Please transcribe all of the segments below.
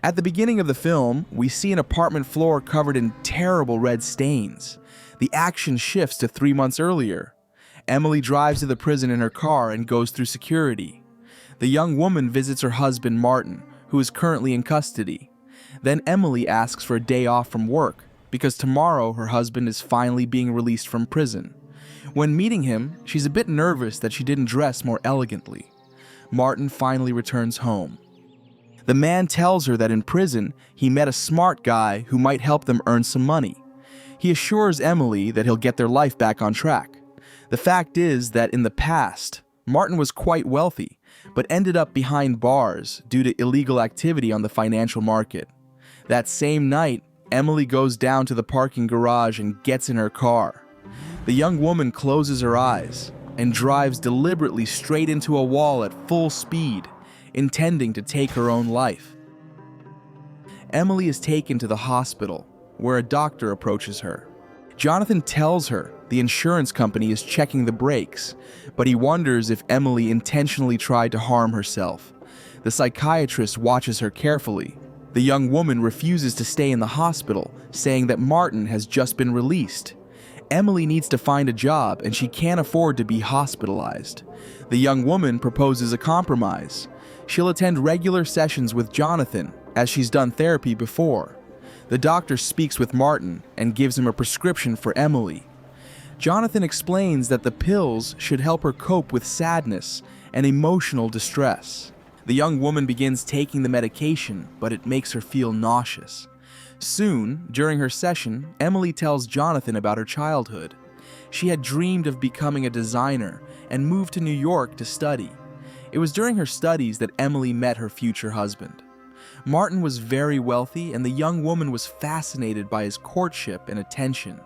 At the beginning of the film, we see an apartment floor covered in terrible red stains. The action shifts to 3 months earlier. Emily drives to the prison in her car and goes through security. The young woman visits her husband Martin, who is currently in custody. Then Emily asks for a day off from work, because tomorrow her husband is finally being released from prison. When meeting him, she's a bit nervous that she didn't dress more elegantly. Martin finally returns home. The man tells her that in prison, he met a smart guy who might help them earn some money. He assures Emily that he'll get their life back on track. The fact is that in the past, Martin was quite wealthy, but ended up behind bars due to illegal activity on the financial market. That same night, Emily goes down to the parking garage and gets in her car. The young woman closes her eyes and drives deliberately straight into a wall at full speed, intending to take her own life. Emily is taken to the hospital, where a doctor approaches her. Jonathan tells her the insurance company is checking the brakes, but he wonders if Emily intentionally tried to harm herself. The psychiatrist watches her carefully. The young woman refuses to stay in the hospital, saying that Martin has just been released. Emily needs to find a job and she can't afford to be hospitalized. The young woman proposes a compromise. She'll attend regular sessions with Jonathan, as she's done therapy before. The doctor speaks with Martin and gives him a prescription for Emily. Jonathan explains that the pills should help her cope with sadness and emotional distress. The young woman begins taking the medication, but it makes her feel nauseous. Soon, during her session, Emily tells Jonathan about her childhood. She had dreamed of becoming a designer and moved to New York to study. It was during her studies that Emily met her future husband. Martin was very wealthy, and the young woman was fascinated by his courtship and attention.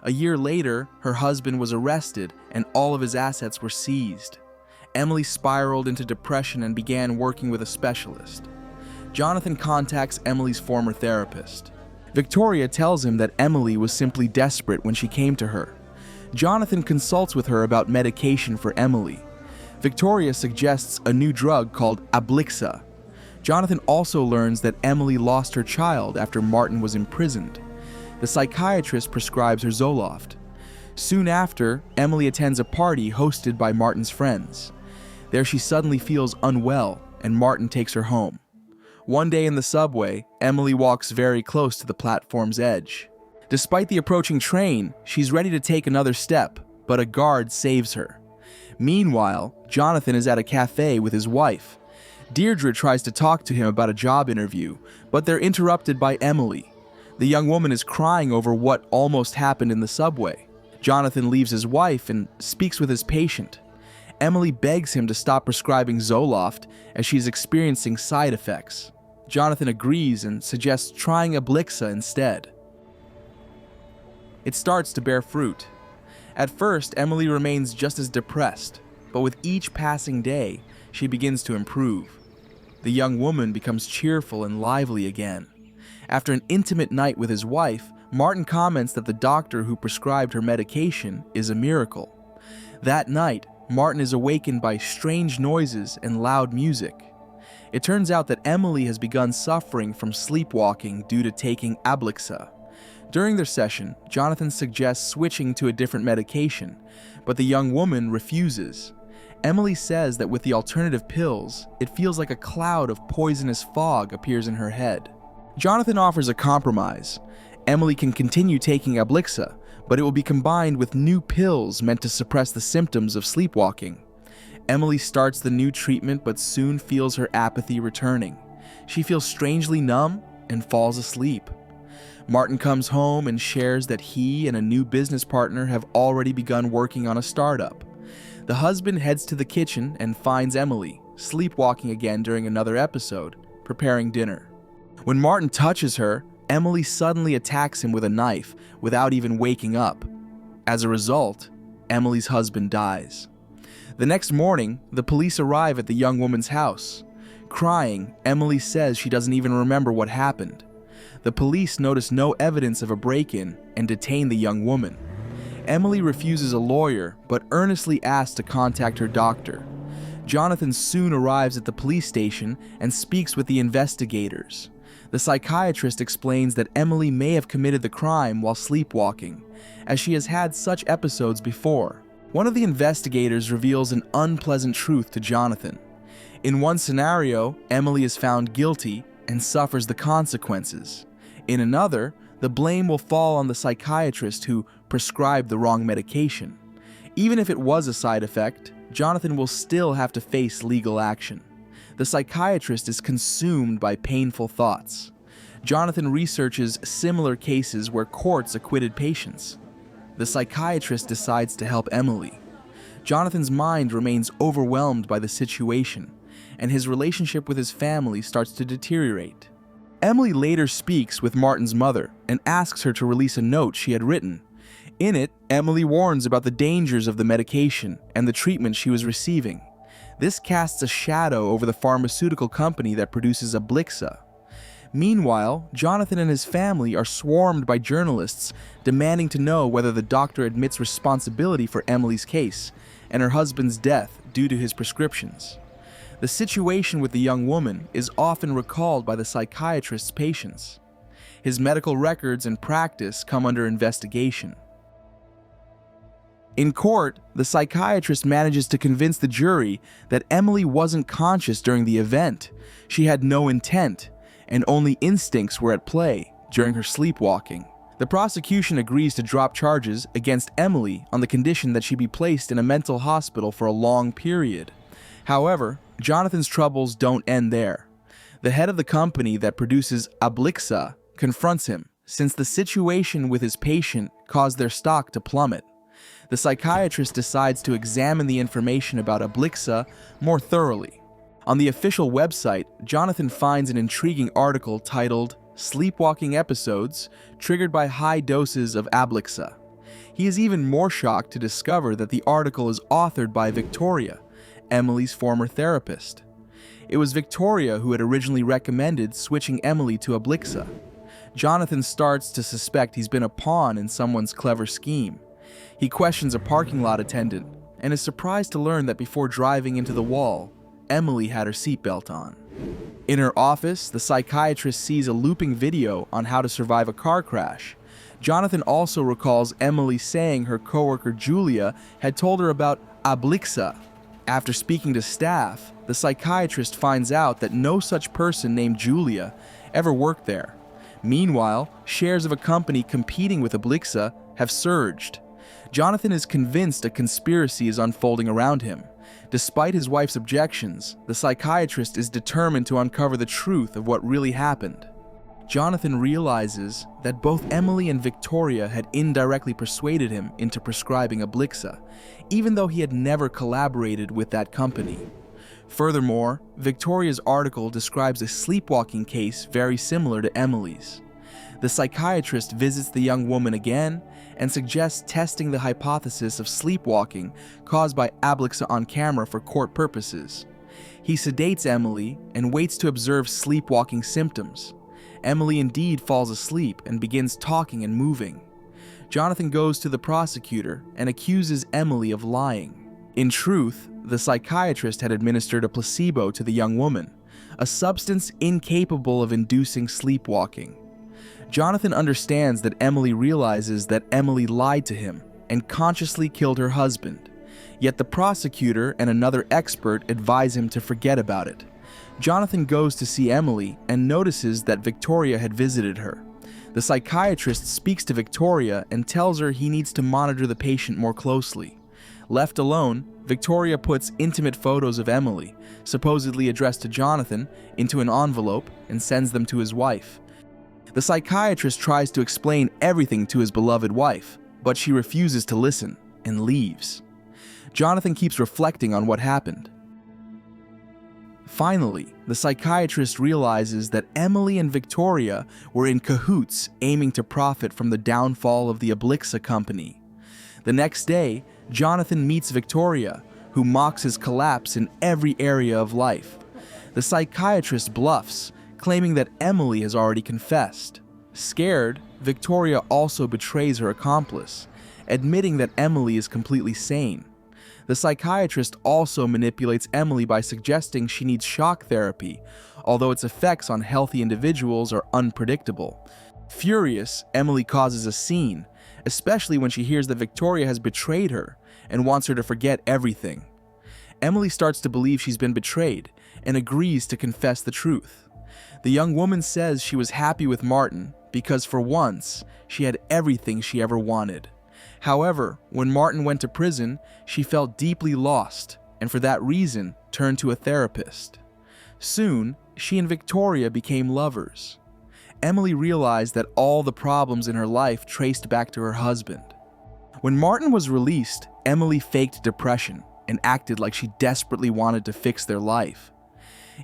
A year later, her husband was arrested and all of his assets were seized. Emily spiraled into depression and began working with a specialist. Jonathan contacts Emily's former therapist. Victoria tells him that Emily was simply desperate when she came to her. Jonathan consults with her about medication for Emily. Victoria suggests a new drug called Ablixa. Jonathan also learns that Emily lost her child after Martin was imprisoned. The psychiatrist prescribes her Zoloft. Soon after, Emily attends a party hosted by Martin's friends. There she suddenly feels unwell, and Martin takes her home. One day in the subway, Emily walks very close to the platform's edge. Despite the approaching train, she's ready to take another step, but a guard saves her. Meanwhile, Jonathan is at a cafe with his wife. Deirdre tries to talk to him about a job interview, but they're interrupted by Emily. The young woman is crying over what almost happened in the subway. Jonathan leaves his wife and speaks with his patient. Emily begs him to stop prescribing Zoloft as she's experiencing side effects. Jonathan agrees and suggests trying Ablixa instead. It starts to bear fruit. At first, Emily remains just as depressed, but with each passing day, she begins to improve. The young woman becomes cheerful and lively again. After an intimate night with his wife, Martin comments that the doctor who prescribed her medication is a miracle. That night, Martin is awakened by strange noises and loud music. It turns out that Emily has begun suffering from sleepwalking due to taking Ablixa. During their session, Jonathan suggests switching to a different medication, but the young woman refuses. Emily says that with the alternative pills, it feels like a cloud of poisonous fog appears in her head. Jonathan offers a compromise. Emily can continue taking Ablixa, but it will be combined with new pills meant to suppress the symptoms of sleepwalking. Emily starts the new treatment but soon feels her apathy returning. She feels strangely numb and falls asleep. Martin comes home and shares that he and a new business partner have already begun working on a startup. The husband heads to the kitchen and finds Emily, sleepwalking again during another episode, preparing dinner. When Martin touches her, Emily suddenly attacks him with a knife without even waking up. As a result, Emily's husband dies. The next morning, the police arrive at the young woman's house. Crying, Emily says she doesn't even remember what happened. The police notice no evidence of a break-in and detain the young woman. Emily refuses a lawyer, but earnestly asks to contact her doctor. Jonathan soon arrives at the police station and speaks with the investigators. The psychiatrist explains that Emily may have committed the crime while sleepwalking, as she has had such episodes before. One of the investigators reveals an unpleasant truth to Jonathan. In one scenario, Emily is found guilty and suffers the consequences. In another, the blame will fall on the psychiatrist who prescribed the wrong medication. Even if it was a side effect, Jonathan will still have to face legal action. The psychiatrist is consumed by painful thoughts. Jonathan researches similar cases where courts acquitted patients. The psychiatrist decides to help Emily. Jonathan's mind remains overwhelmed by the situation, and his relationship with his family starts to deteriorate. Emily later speaks with Martin's mother and asks her to release a note she had written. In it, Emily warns about the dangers of the medication and the treatment she was receiving. This casts a shadow over the pharmaceutical company that produces Ablixa. Meanwhile, Jonathan and his family are swarmed by journalists demanding to know whether the doctor admits responsibility for Emily's case and her husband's death due to his prescriptions. The situation with the young woman is often recalled by the psychiatrist's patients. His medical records and practice come under investigation. In court, the psychiatrist manages to convince the jury that Emily wasn't conscious during the event. She had no intent, and only instincts were at play during her sleepwalking. The prosecution agrees to drop charges against Emily on the condition that she be placed in a mental hospital for a long period. However, Jonathan's troubles don't end there. The head of the company that produces Ablixa confronts him, since the situation with his patient caused their stock to plummet. The psychiatrist decides to examine the information about Ablixa more thoroughly. On the official website, Jonathan finds an intriguing article titled "Sleepwalking Episodes Triggered by High Doses of Ablixa." He is even more shocked to discover that the article is authored by Victoria, Emily's former therapist. It was Victoria who had originally recommended switching Emily to Ablixa. Jonathan starts to suspect he's been a pawn in someone's clever scheme. He questions a parking lot attendant and is surprised to learn that before driving into the wall, Emily had her seatbelt on. In her office, the psychiatrist sees a looping video on how to survive a car crash. Jonathan also recalls Emily saying her coworker Julia had told her about Ablixa. After speaking to staff, the psychiatrist finds out that no such person named Julia ever worked there. Meanwhile, shares of a company competing with Ablixa have surged. Jonathan is convinced a conspiracy is unfolding around him. Despite his wife's objections, the psychiatrist is determined to uncover the truth of what really happened. Jonathan realizes that both Emily and Victoria had indirectly persuaded him into prescribing Ablixa, even though he had never collaborated with that company. Furthermore, Victoria's article describes a sleepwalking case very similar to Emily's. The psychiatrist visits the young woman again and suggests testing the hypothesis of sleepwalking caused by Ablixa on camera for court purposes. He sedates Emily and waits to observe sleepwalking symptoms. Emily indeed falls asleep and begins talking and moving. Jonathan goes to the prosecutor and accuses Emily of lying. In truth, the psychiatrist had administered a placebo to the young woman, a substance incapable of inducing sleepwalking. Jonathan understands that Emily realizes that Emily lied to him and consciously killed her husband. Yet the prosecutor and another expert advise him to forget about it. Jonathan goes to see Emily and notices that Victoria had visited her. The psychiatrist speaks to Victoria and tells her he needs to monitor the patient more closely. Left alone, Victoria puts intimate photos of Emily, supposedly addressed to Jonathan, into an envelope and sends them to his wife. The psychiatrist tries to explain everything to his beloved wife, but she refuses to listen and leaves. Jonathan keeps reflecting on what happened. Finally, the psychiatrist realizes that Emily and Victoria were in cahoots aiming to profit from the downfall of the Ablixa company. The next day, Jonathan meets Victoria, who mocks his collapse in every area of life. The psychiatrist bluffs, claiming that Emily has already confessed. Scared, Victoria also betrays her accomplice, admitting that Emily is completely sane. The psychiatrist also manipulates Emily by suggesting she needs shock therapy, although its effects on healthy individuals are unpredictable. Furious, Emily causes a scene, especially when she hears that Victoria has betrayed her and wants her to forget everything. Emily starts to believe she's been betrayed and agrees to confess the truth. The young woman says she was happy with Martin because for once, she had everything she ever wanted. However, when Martin went to prison, she felt deeply lost and for that reason turned to a therapist. Soon, she and Victoria became lovers. Emily realized that all the problems in her life traced back to her husband. When Martin was released, Emily faked depression and acted like she desperately wanted to fix their life.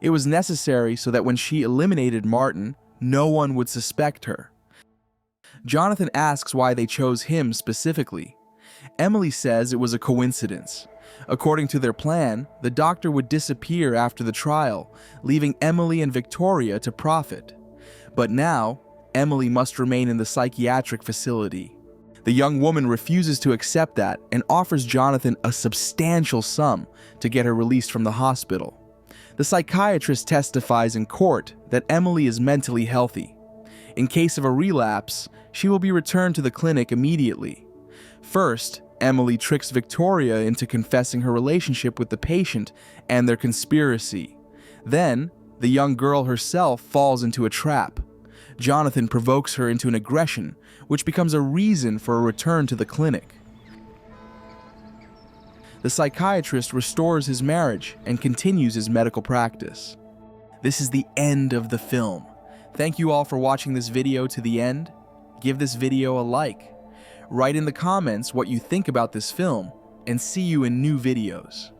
It was necessary so that when she eliminated Martin, no one would suspect her. Jonathan asks why they chose him specifically. Emily says it was a coincidence. According to their plan, the doctor would disappear after the trial, leaving Emily and Victoria to profit. But now, Emily must remain in the psychiatric facility. The young woman refuses to accept that and offers Jonathan a substantial sum to get her released from the hospital. The psychiatrist testifies in court that Emily is mentally healthy. In case of a relapse, she will be returned to the clinic immediately. First, Emily tricks Victoria into confessing her relationship with the patient and their conspiracy. Then, the young girl herself falls into a trap. Jonathan provokes her into an aggression, which becomes a reason for a return to the clinic. The psychiatrist restores his marriage and continues his medical practice. This is the end of the film. Thank you all for watching this video to the end. Give this video a like. Write in the comments what you think about this film, and see you in new videos.